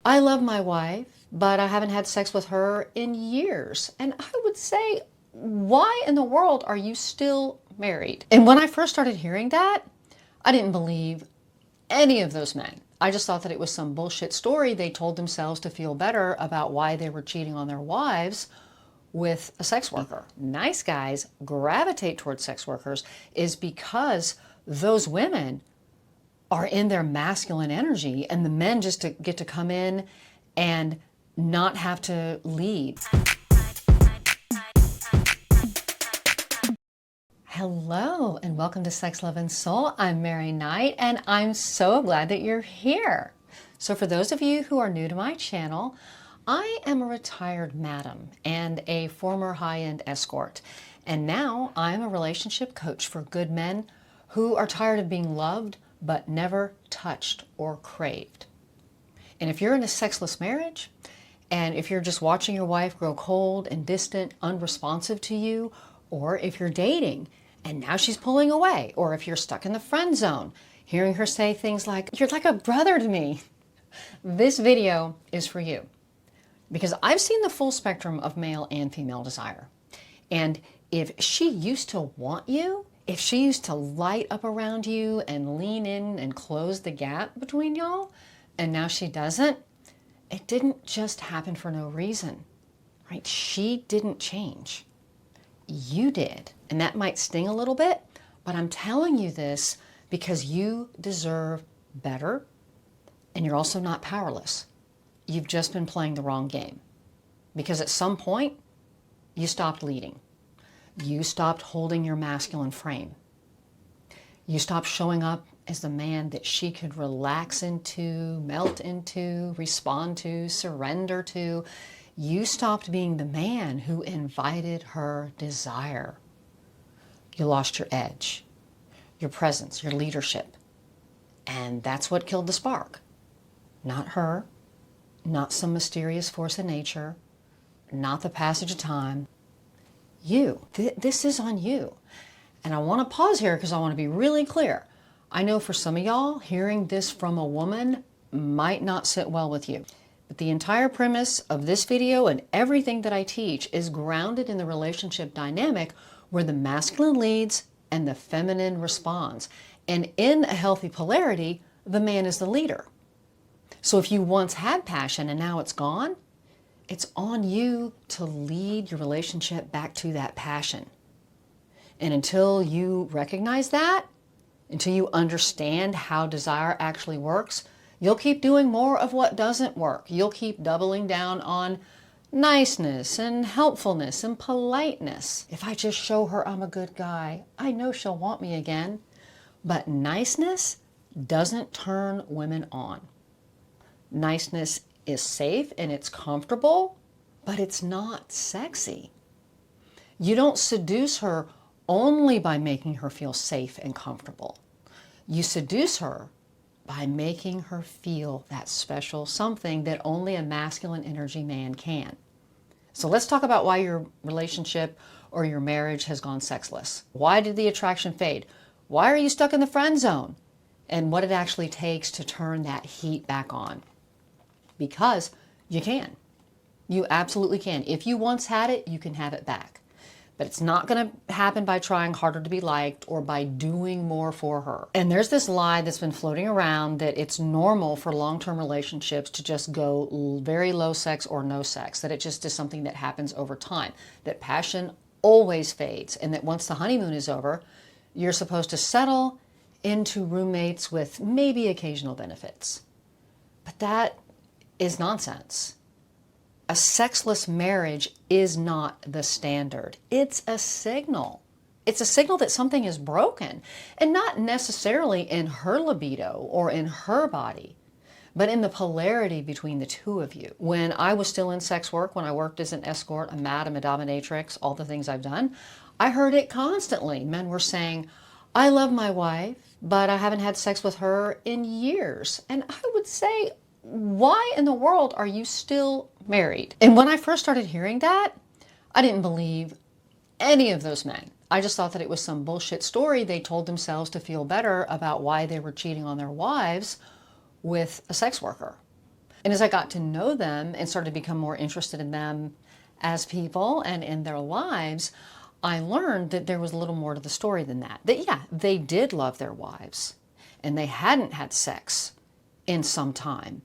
I love my wife, but I haven't had sex with her in years. And I would say, why in the world are you still married? And when I first started hearing that, I didn't believe any of those men. I just thought that it was some bullshit story they told themselves to feel better about why they were cheating on their wives with a sex worker. Nice guys gravitate towards sex workers is because those women are in their masculine energy and the men just get to come in and not have to lead. Hello and welcome to Sex, Love, and Soul. I'm Mary Knight and I'm so glad that you're here. So for those of you who are new to my channel, I am a retired madam and a former high-end escort. And now I'm a relationship coach for good men who are tired of being loved but never touched or craved. And if you're in a sexless marriage, and if you're just watching your wife grow cold and distant, unresponsive to you, or if you're dating and now she's pulling away, or if you're stuck in the friend zone, hearing her say things like, "You're like a brother to me," this video is for you. Because I've seen the full spectrum of male and female desire. And if she used to want you, if she used to light up around you and lean in and close the gap between y'all, and now she doesn't, it didn't just happen for no reason, right? She didn't change. You did. And that might sting a little bit, but I'm telling you this because you deserve better, and you're also not powerless. You've just been playing the wrong game. Because at some point, you stopped leading. You stopped holding your masculine frame. You stopped showing up as the man that she could relax into, melt into, respond to, surrender to. You stopped being the man who invited her desire. You lost your edge, your presence, your leadership. And that's what killed the spark. Not her, not some mysterious force of nature, not the passage of time. You. This is on you. And I want to pause here because I want to be really clear. I know for some of y'all, hearing this from a woman might not sit well with you. But the entire premise of this video and everything that I teach is grounded in the relationship dynamic where the masculine leads and the feminine responds. And in a healthy polarity, the man is the leader. So if you once had passion and now it's gone, it's on you to lead your relationship back to that passion. And until you recognize that, until you understand how desire actually works, you'll keep doing more of what doesn't work. You'll keep doubling down on niceness and helpfulness and politeness. If I just show her I'm a good guy, I know she'll want me again. But niceness doesn't turn women on. Niceness is safe and it's comfortable, but it's not sexy. You don't seduce her only by making her feel safe and comfortable. You seduce her by making her feel that special something that only a masculine energy man can. So let's talk about why your relationship or your marriage has gone sexless. Why did the attraction fade? Why are you stuck in the friend zone? And what it actually takes to turn that heat back on. Because you can. You absolutely can. If you once had it, you can have it back. But it's not going to happen by trying harder to be liked or by doing more for her. And there's this lie that's been floating around that it's normal for long-term relationships to just go very low sex or no sex, that it just is something that happens over time, that passion always fades, and that once the honeymoon is over, you're supposed to settle into roommates with maybe occasional benefits. But that is nonsense. A sexless marriage is not the standard. It's a signal. It's a signal that something is broken, and not necessarily in her libido or in her body, but in the polarity between the two of you. When I was still in sex work, when I worked as an escort, a madam, a dominatrix, all the things I've done, I heard it constantly. Men were saying, "I love my wife, but I haven't had sex with her in years." And I would say, why in the world are you still married? And when I first started hearing that, I didn't believe any of those men. I just thought that it was some bullshit story they told themselves to feel better about why they were cheating on their wives with a sex worker. And as I got to know them and started to become more interested in them as people and in their lives, I learned that there was a little more to the story than that. That, yeah, they did love their wives and they hadn't had sex in some time.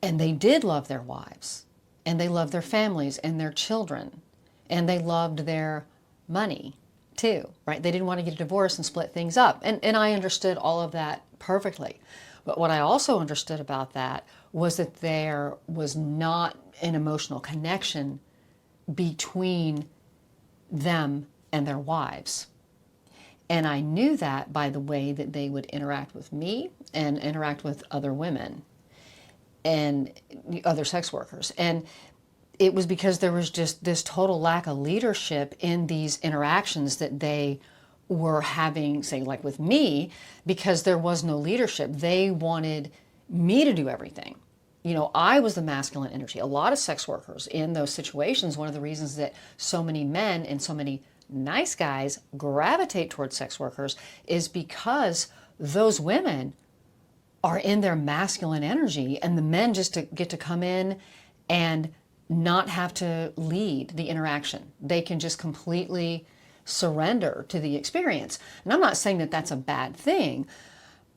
And they did love their wives and they loved their families and their children and they loved their money too, right? They didn't want to get a divorce and split things up. And I understood all of that perfectly. But what I also understood about that was that there was not an emotional connection between them and their wives. And I knew that by the way that they would interact with me and interact with other women and other sex workers. And it was because there was just this total lack of leadership in these interactions that they were having, say, like with me, because there was no leadership. They wanted me to do everything. You know, I was the masculine energy. A lot of sex workers in those situations, one of the reasons that so many men and so many nice guys gravitate towards sex workers is because those women are in their masculine energy and the men just get to come in and not have to lead the interaction. They can just completely surrender to the experience. And I'm not saying that that's a bad thing,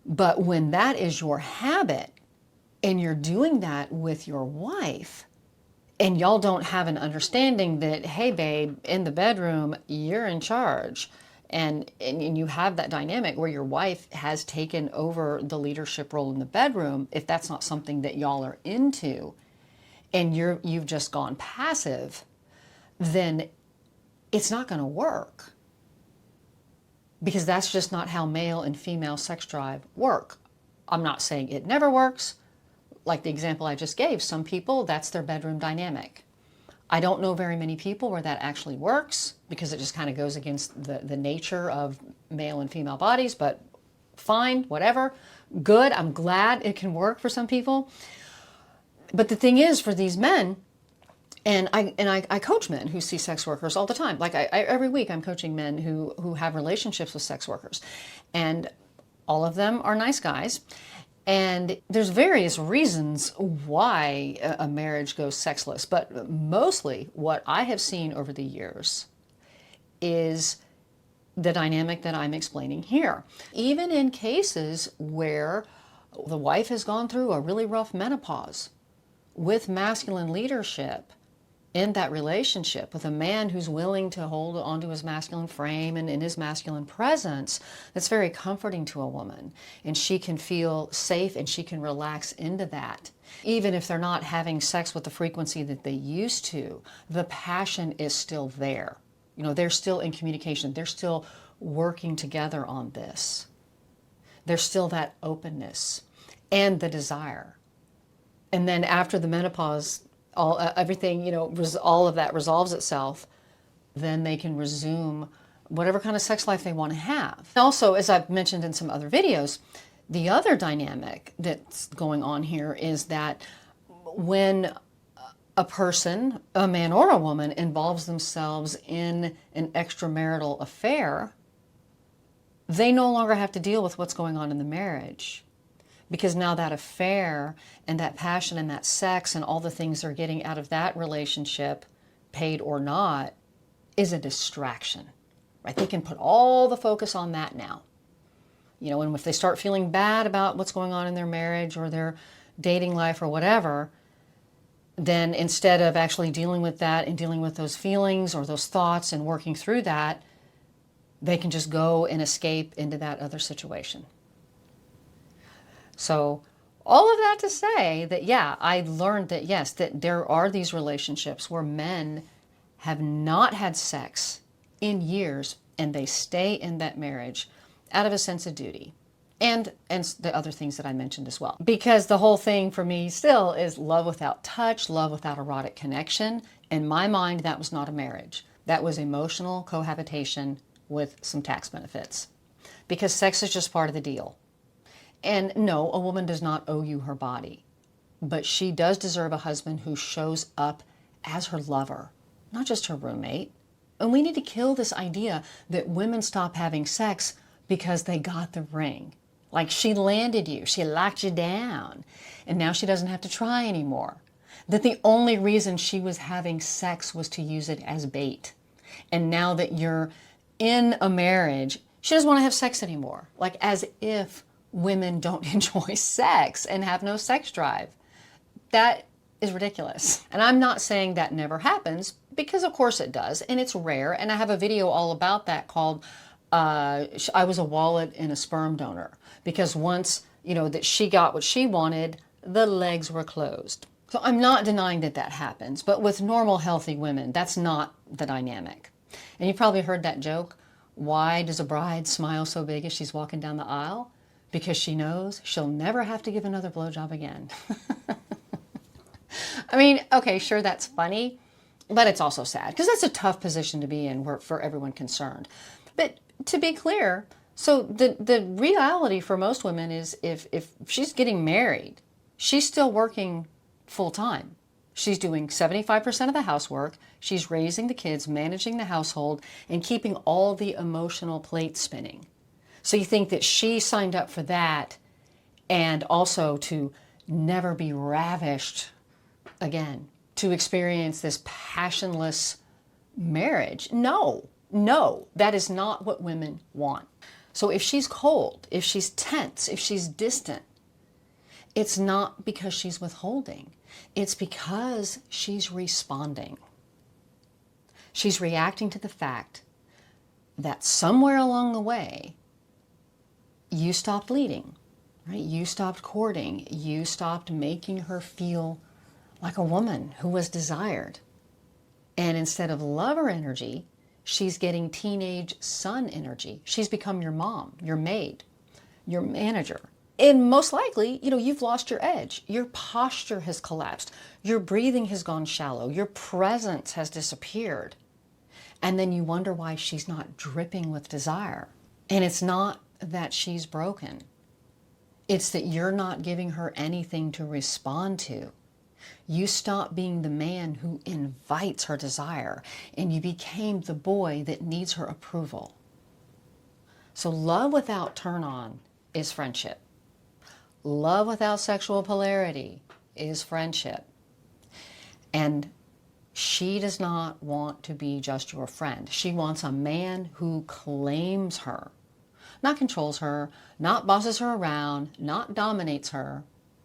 but when that is your habit and you're doing that with your wife and y'all don't have an understanding that, hey babe, in the bedroom, you're in charge. And you have that dynamic where your wife has taken over the leadership role in the bedroom, if that's not something that y'all are into, and you've just gone passive, then it's not going to work. Because that's just not how male and female sex drive work. I'm not saying it never works. Like the example I just gave, some people, that's their bedroom dynamic. I don't know very many people where that actually works because it just kind of goes against the nature of male and female bodies, but fine, whatever. Good, I'm glad it can work for some people. But the thing is, for these men, and I coach men who see sex workers all the time. Like every week I'm coaching men who have relationships with sex workers. And all of them are nice guys. And there's various reasons why a marriage goes sexless. But mostly what I have seen over the years is the dynamic that I'm explaining here. Even in cases where the wife has gone through a really rough menopause, with masculine leadership in that relationship, with a man who's willing to hold onto his masculine frame and in his masculine presence, that's very comforting to a woman. And she can feel safe and she can relax into that. Even if they're not having sex with the frequency that they used to, the passion is still there. You know, they're still in communication. They're still working together on this. There's still that openness and the desire. And then after the menopause, everything, you know, all of that resolves itself, then they can resume whatever kind of sex life they want to have. Also, as I've mentioned in some other videos, the other dynamic that's going on here is that when a person, a man or a woman, involves themselves in an extramarital affair, they no longer have to deal with what's going on in the marriage. Because now that affair and that passion and that sex and all the things they're getting out of that relationship, paid or not, is a distraction, right? They can put all the focus on that now. You know, and if they start feeling bad about what's going on in their marriage or their dating life or whatever, then instead of actually dealing with that and dealing with those feelings or those thoughts and working through that, they can just go and escape into that other situation. So all of that to say that, yeah, I learned that, yes, that there are these relationships where men have not had sex in years and they stay in that marriage out of a sense of duty. And the other things that I mentioned as well. Because the whole thing for me still is love without touch, love without erotic connection. In my mind, that was not a marriage. That was emotional cohabitation with some tax benefits. Because sex is just part of the deal. And no, a woman does not owe you her body, but she does deserve a husband who shows up as her lover, not just her roommate. And we need to kill this idea that women stop having sex because they got the ring. Like she landed you, she locked you down, and now she doesn't have to try anymore. That the only reason she was having sex was to use it as bait. And now that you're in a marriage, she doesn't want to have sex anymore. Like as if women don't enjoy sex and have no sex drive. That is ridiculous. And I'm not saying that never happens, because of course it does, and it's rare. And I have a video all about that called I Was a Wallet and a Sperm Donor. Because once, that she got what she wanted, the legs were closed. So I'm not denying that that happens, but with normal, healthy women, that's not the dynamic. And you've probably heard that joke, why does a bride smile so big as she's walking down the aisle? Because she knows she'll never have to give another blowjob again. I mean, okay, sure, that's funny, but it's also sad, because that's a tough position to be in for everyone concerned. But to be clear, so the reality for most women is if she's getting married, she's still working full time. She's doing 75% of the housework. She's raising the kids, managing the household, and keeping all the emotional plates spinning. So you think that she signed up for that and also to never be ravished again, to experience this passionless marriage. No, that is not what women want. So if she's cold, if she's tense, if she's distant, it's not because she's withholding. It's because she's responding. She's reacting to the fact that somewhere along the way, you stopped leading, right? You stopped courting. You stopped making her feel like a woman who was desired. And instead of lover energy, she's getting teenage son energy. She's become your mom, your maid, your manager. And most likely, you've lost your edge. Your posture has collapsed. Your breathing has gone shallow. Your presence has disappeared. And then you wonder why she's not dripping with desire. And it's not that she's broken. It's that you're not giving her anything to respond to. You stopped being the man who invites her desire, and you became the boy that needs her approval. So love without turn on is friendship. Love without sexual polarity is friendship. And she does not want to be just your friend. She wants a man who claims her, not controls her, not bosses her around, not dominates her,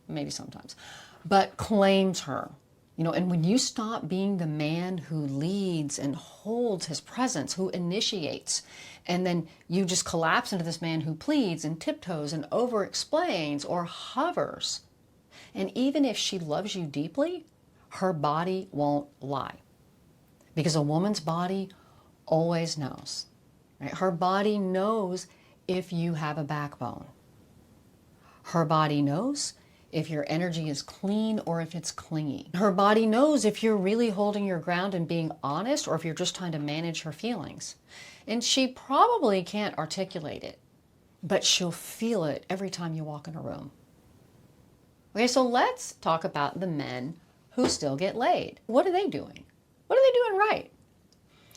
maybe sometimes, but claims her. And when you stop being the man who leads and holds his presence, who initiates, and then you just collapse into this man who pleads and tiptoes and over-explains or hovers, and even if she loves you deeply, her body won't lie. Because a woman's body always knows. Right? Her body knows if you have a backbone. Her body knows if your energy is clean or if it's clingy. Her body knows if you're really holding your ground and being honest or if you're just trying to manage her feelings. And she probably can't articulate it, but she'll feel it every time you walk in a room. Okay, so let's talk about the men who still get laid. What are they doing? What are they doing right?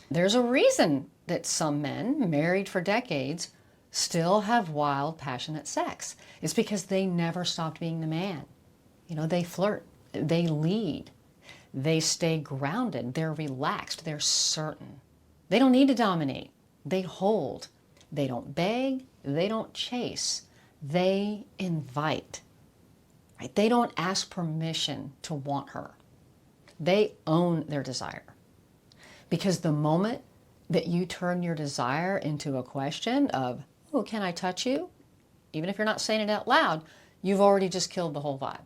There's a reason that some men, married for decades, still have wild, passionate sex. It's because they never stopped being the man. They flirt, they lead, they stay grounded, they're relaxed, they're certain. They don't need to dominate. They hold. They don't beg, they don't chase. They invite. Right? They don't ask permission to want her. They own their desire. Because the moment that you turn your desire into a question of, oh, can I touch you? Even if you're not saying it out loud, you've already just killed the whole vibe.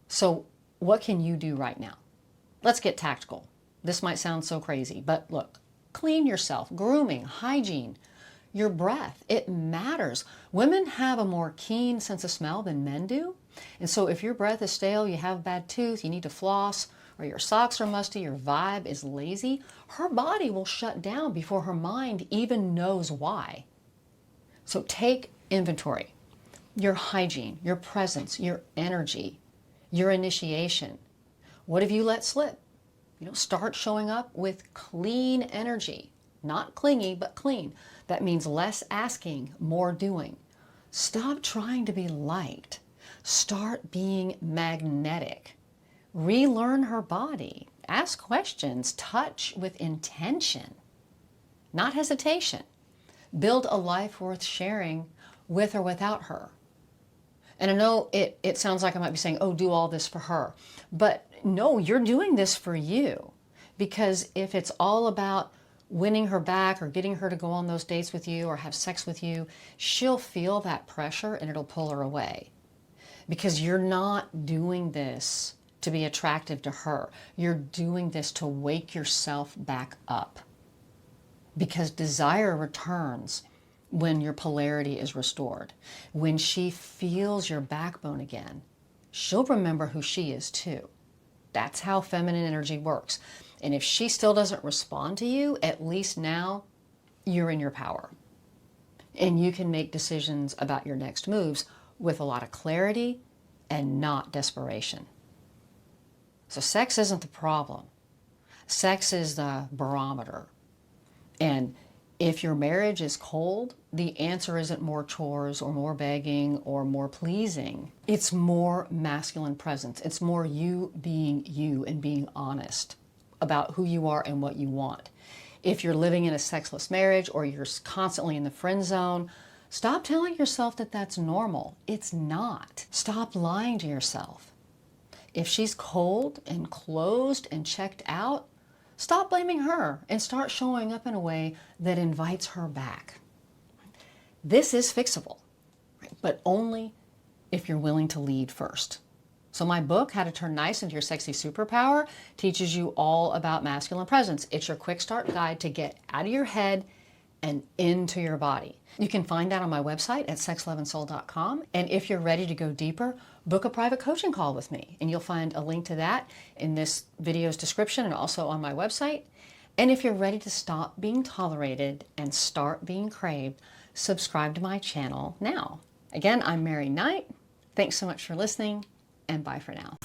So what can you do right now? Let's get tactical. This might sound so crazy, but look, clean yourself, grooming, hygiene, your breath, it matters. Women have a more keen sense of smell than men do. And so if your breath is stale, you have a bad tooth, you need to floss, or your socks are musty, your vibe is lazy, her body will shut down before her mind even knows why. So take inventory, your hygiene, your presence, your energy, your initiation. What have you let slip? Start showing up with clean energy, not clingy, but clean. That means less asking, more doing. Stop trying to be liked. Start being magnetic. Relearn her body. Ask questions. Touch with intention, not hesitation. Build a life worth sharing with or without her. And I know it sounds like I might be saying, oh, do all this for her. But no, you're doing this for you. Because if it's all about winning her back or getting her to go on those dates with you or have sex with you, she'll feel that pressure and it'll pull her away. Because you're not doing this to be attractive to her. You're doing this to wake yourself back up. Because desire returns when your polarity is restored. When she feels your backbone again, she'll remember who she is too. That's how feminine energy works. And if she still doesn't respond to you, at least now you're in your power. And you can make decisions about your next moves with a lot of clarity and not desperation. So sex isn't the problem. Sex is the barometer. And if your marriage is cold, the answer isn't more chores or more begging or more pleasing. It's more masculine presence. It's more you being you and being honest about who you are and what you want. If you're living in a sexless marriage or you're constantly in the friend zone, stop telling yourself that that's normal. It's not. Stop lying to yourself. If she's cold and closed and checked out, stop blaming her and start showing up in a way that invites her back. This is fixable, but only if you're willing to lead first. So my book, How to Turn Nice into Your Sexy Superpower, teaches you all about masculine presence. It's your quick start guide to get out of your head and into your body. You can find that on my website at sexloveandsoul.com. And if you're ready to go deeper, book a private coaching call with me. And you'll find a link to that in this video's description and also on my website. And if you're ready to stop being tolerated and start being craved, subscribe to my channel now. Again, I'm Mary Knight. Thanks so much for listening, and bye for now.